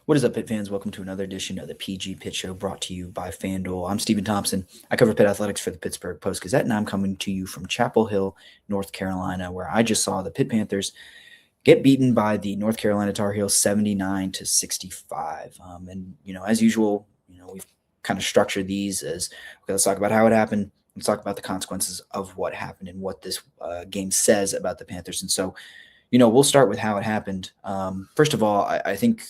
What is up, Pitt fans? Welcome to another edition of the PG Pitt Show brought to you by FanDuel. I'm Stephen Thompson. I cover Pitt athletics for the Pittsburgh Post-Gazette, and I'm coming to you from Chapel Hill, North Carolina, where I just saw the Pitt Panthers get beaten by the North Carolina Tar Heels 79-65. As usual, we've kind of structured these as, okay, let's talk about how it happened. Let's talk about the consequences of what happened and what this game says about the Panthers. And so, we'll start with how it happened. First of all, I think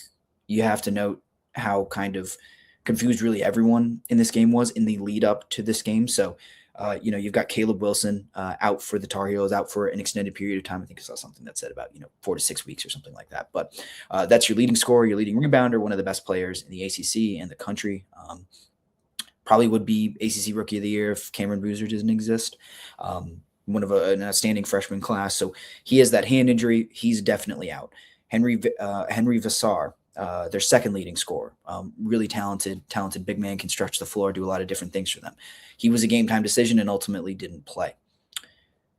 you have to note how kind of confused really everyone in this game was in the lead up to this game. So, you've got Caleb Wilson out for the Tar Heels, out for an extended period of time. I think I saw something that said about 4 to 6 weeks or something like that. But that's your leading scorer, your leading rebounder, one of the best players in the ACC and the country. Probably would be ACC Rookie of the Year if Cameron Boozer doesn't exist. One of an outstanding freshman class. So he has that hand injury. He's definitely out. Henri Veesaar, their second leading scorer, really talented big man, can stretch the floor, do a lot of different things for them. He was a game time decision and ultimately didn't play.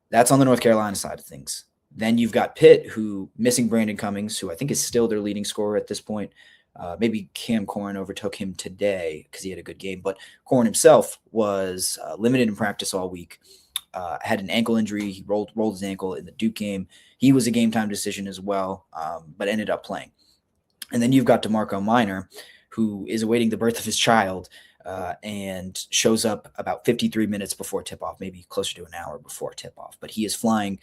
That's on the North Carolina side of things. Then you've got Pitt, who missing Brandon Cummings, who I think is still their leading scorer at this point. Maybe Cam Corrin overtook him today because he had a good game, but Corrin himself was limited in practice all week. Had an ankle injury. He rolled his ankle in the Duke game. He was a game time decision as well, but ended up playing. And then you've got Damarco Minor, who is awaiting the birth of his child and shows up about 53 minutes before tip-off, maybe closer to an hour before tip-off. But he is flying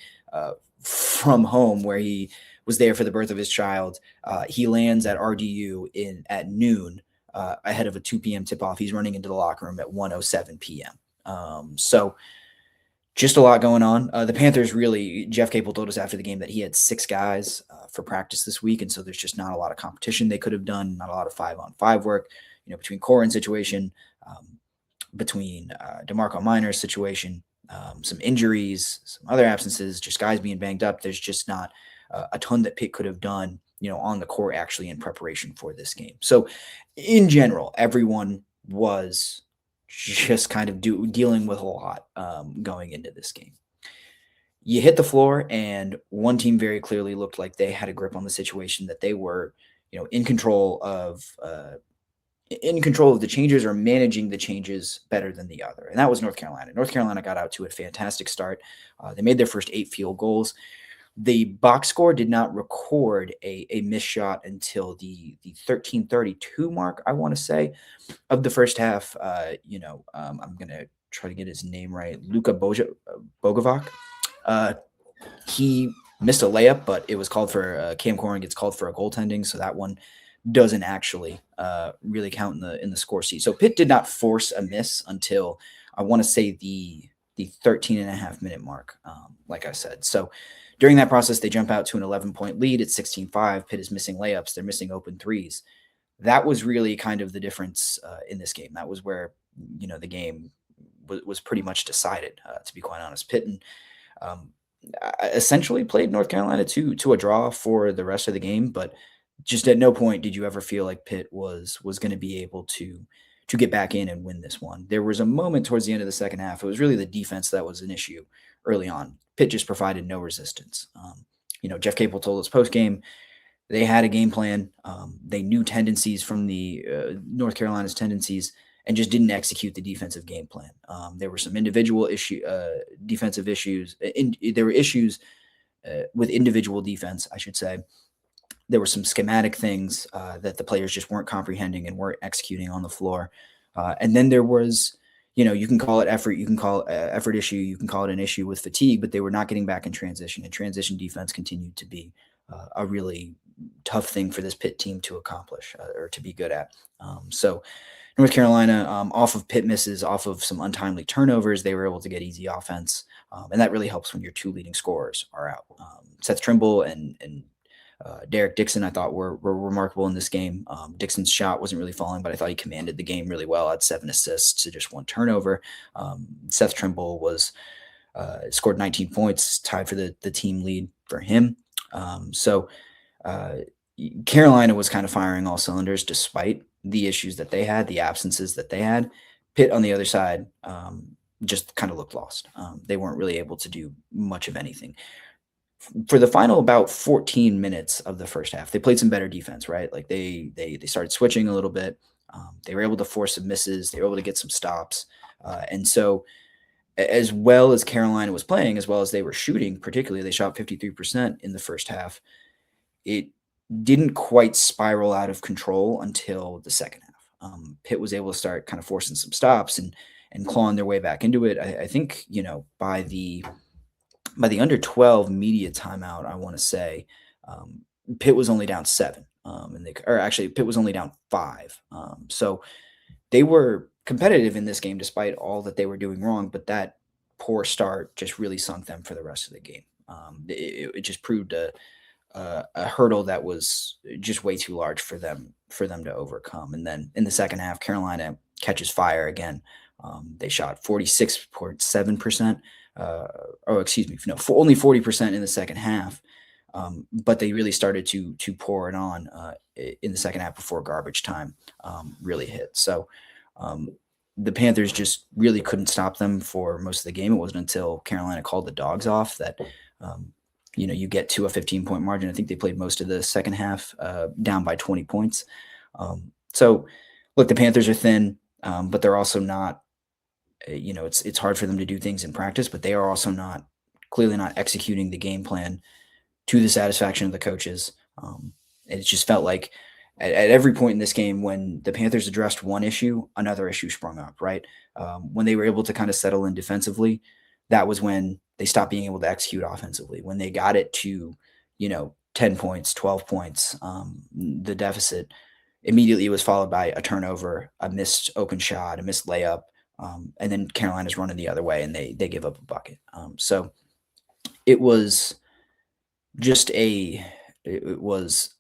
from home where he was there for the birth of his child. He lands at RDU at noon ahead of a 2 p.m. tip-off. He's running into the locker room at 1:07 p.m. So just a lot going on. The Panthers really, Jeff Capel told us after the game that he had 6 guys for practice this week, and so there's just not a lot of competition they could have done, not a lot of 5-on-5 work, between Corrin's situation, between Damarco Minor's situation, some injuries, some other absences, just guys being banged up. There's just not a ton that Pitt could have done, on the court actually in preparation for this game. So in general, everyone was just kind of dealing with a lot going into this game. You hit the floor, and one team very clearly looked like they had a grip on the situation, that they were, in control of the changes or managing the changes better than the other, and that was North Carolina. North Carolina got out to a fantastic start. They made their first 8 field goals. The box score did not record a missed shot until the 13:32 mark, I want to say, of the first half. I'm going to try to get his name right. Luka Bogovac. He missed a layup, but it was called for Cam Corrin gets called for a goaltending, so that one doesn't actually really count in the score sheet. So Pitt did not force a miss until, I want to say, the 13.5-minute mark, like I said. So during that process, they jump out to an 11-point lead at 16-5. Pitt is missing layups. They're missing open threes. That was really kind of the difference in this game. That was where, the game was pretty much decided, to be quite honest. Pitt essentially played North Carolina to a draw for the rest of the game, but just at no point did you ever feel like Pitt was going to be able to get back in and win this one. There was a moment towards the end of the second half. It was really the defense that was an issue early on. Pitt just provided no resistance. Jeff Capel told us post-game they had a game plan. They knew tendencies from the North Carolina's tendencies and just didn't execute the defensive game plan. There were some individual defensive issues. There were issues with individual defense, I should say. There were some schematic things that the players just weren't comprehending and weren't executing on the floor. And then there was, you can call it effort, you can call it effort issue, you can call it an issue with fatigue, but they were not getting back in transition. And transition defense continued to be a really tough thing for this Pitt team to accomplish or to be good at. So North Carolina, off of Pitt misses, off of some untimely turnovers, they were able to get easy offense. And that really helps when your 2 leading scorers are out. Seth Trimble and Derek Dixon, I thought, were remarkable in this game. Dixon's shot wasn't really falling, but I thought he commanded the game really well. Had 7 assists to just 1 turnover. Seth Trimble scored 19 points, tied for the team lead for him. Carolina was kind of firing all cylinders despite the issues that they had, the absences that they had. Pitt on the other side just kind of looked lost. They weren't really able to do much of anything. For the final about 14 minutes of the first half, they played some better defense, right? Like they started switching a little bit. They were able to force some misses. They were able to get some stops. And so as well as Carolina was playing, as well as they were shooting, particularly, they shot 53% in the first half. It didn't quite spiral out of control until the second half. Pitt was able to start kind of forcing some stops and clawing their way back into it. I think by the under 12 media timeout, I want to say Pitt was only down 7, or actually Pitt was only down 5. So they were competitive in this game despite all that they were doing wrong, but that poor start just really sunk them for the rest of the game. It just proved a hurdle that was just way too large for them to overcome. And then in the second half, Carolina catches fire again. They shot 46.7%. Excuse me, no, only 40% in the second half. But they really started to pour it on in the second half before garbage time really hit. So the Panthers just really couldn't stop them for most of the game. It wasn't until Carolina called the dogs off that you get to a 15-point margin. I think they played most of the second half down by 20 points. So look, the Panthers are thin, but they're also not. It's hard for them to do things in practice, but they are also clearly not executing the game plan to the satisfaction of the coaches. And it just felt like at every point in this game, when the Panthers addressed one issue, another issue sprung up, right? When they were able to kind of settle in defensively, that was when they stopped being able to execute offensively. When they got it to, 10 points, 12 points, the deficit, immediately it was followed by a turnover, a missed open shot, a missed layup, and then Carolina's running the other way and they give up a bucket. So it was just it was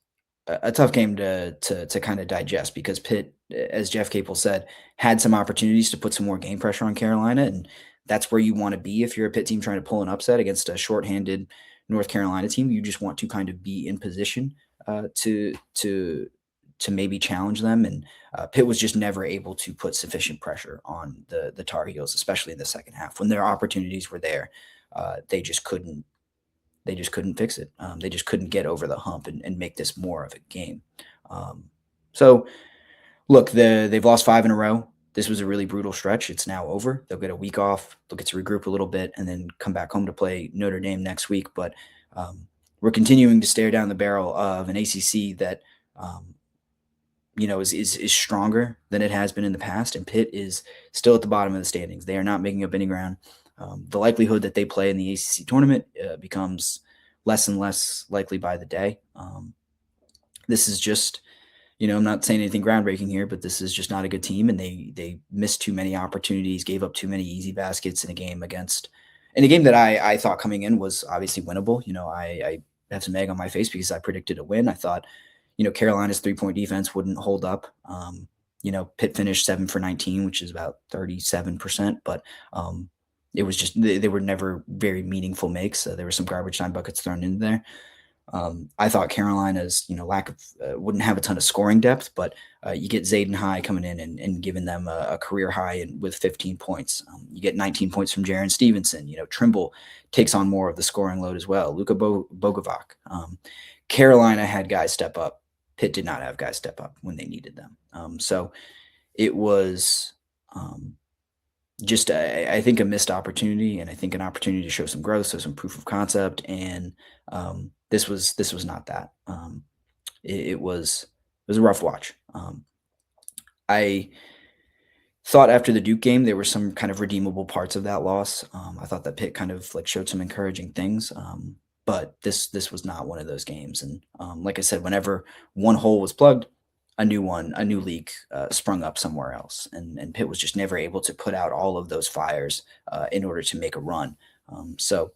a tough game to kind of digest because Pitt, as Jeff Capel said, had some opportunities to put some more game pressure on Carolina, and that's where you want to be if you're a Pitt team trying to pull an upset against a shorthanded North Carolina team. You just want to kind of be in position to maybe challenge them, and Pitt was just never able to put sufficient pressure on the Tar Heels, especially in the second half when their opportunities were there. They just couldn't fix it. They just couldn't get over the hump and make this more of a game. So, look, they've lost 5 in a row. This was a really brutal stretch. It's now over. They'll get a week off. They'll get to regroup a little bit and then come back home to play Notre Dame next week. But we're continuing to stare down the barrel of an ACC that is stronger than it has been in the past, and Pitt is still at the bottom of the standings. They are not making up any ground. The likelihood that they play in the ACC tournament becomes less and less likely by the day. This is just, I'm not saying anything groundbreaking here, but this is just not a good team, and they missed too many opportunities, gave up too many easy baskets in a game that I thought coming in was obviously winnable. I have some egg on my face because I predicted a win. I thought, Carolina's 3-point defense wouldn't hold up. Pitt finished 7 for 19, which is about 37%, but it was just they were never very meaningful makes. There were some garbage time buckets thrown in there. I thought Carolina's lack of wouldn't have a ton of scoring depth, but you get Zayden High coming in and giving them a career high with 15 points. You get 19 points from Jaron Stevenson. Trimble takes on more of the scoring load as well. Luka Bogovac. Carolina had guys step up. Pitt did not have guys step up when they needed them. So it was just, I think, a missed opportunity, and I think an opportunity to show some growth, so some proof of concept. And this was not that. It was a rough watch. I thought after the Duke game there were some kind of redeemable parts of that loss. I thought that Pitt kind of showed some encouraging things. But this was not one of those games. And like I said, whenever one hole was plugged, a new leak sprung up somewhere else. And Pitt was just never able to put out all of those fires in order to make a run. So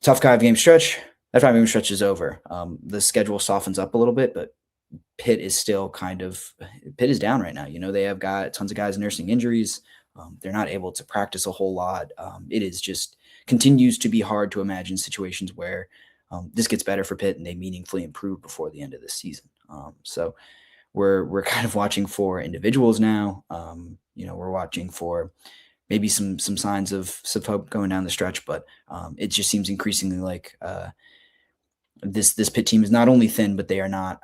tough 5-game stretch. That 5-game stretch is over. The schedule softens up a little bit, but Pitt is still Pitt is down right now. They have got tons of guys nursing injuries. They're not able to practice a whole lot. It is just continues to be hard to imagine situations where this gets better for Pitt and they meaningfully improve before the end of the season. So we're kind of watching for individuals now. We're watching for maybe some signs of some hope going down the stretch, but it just seems increasingly like this Pitt team is not only thin, but they are not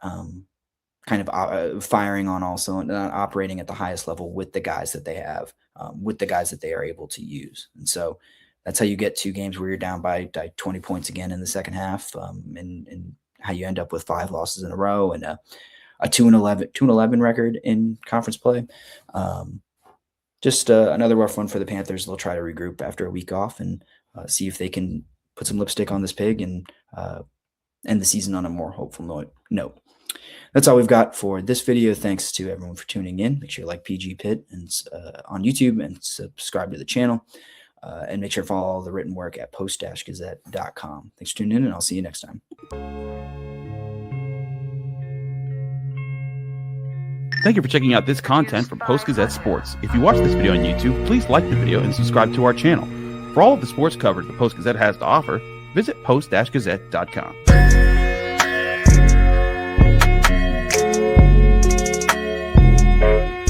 kind of firing on all cylinders, not operating at the highest level with the guys that they have, with the guys that they are able to use. And so that's how you get 2 games where you're down by 20 points again in the second half, and how you end up with 5 losses in a row and a 2-11 record in conference play. Just another rough one for the Panthers. They'll try to regroup after a week off and see if they can put some lipstick on this pig and end the season on a more hopeful note. That's all we've got for this video. Thanks to everyone for tuning in. Make sure you like PG Pitt and on YouTube and subscribe to the channel. And make sure to follow all the written work at post-gazette.com. Thanks for tuning in, and I'll see you next time. Thank you for checking out this content from Post-Gazette Sports. If you watch this video on YouTube, please like the video and subscribe to our channel. For all of the sports coverage the Post-Gazette has to offer, visit post-gazette.com.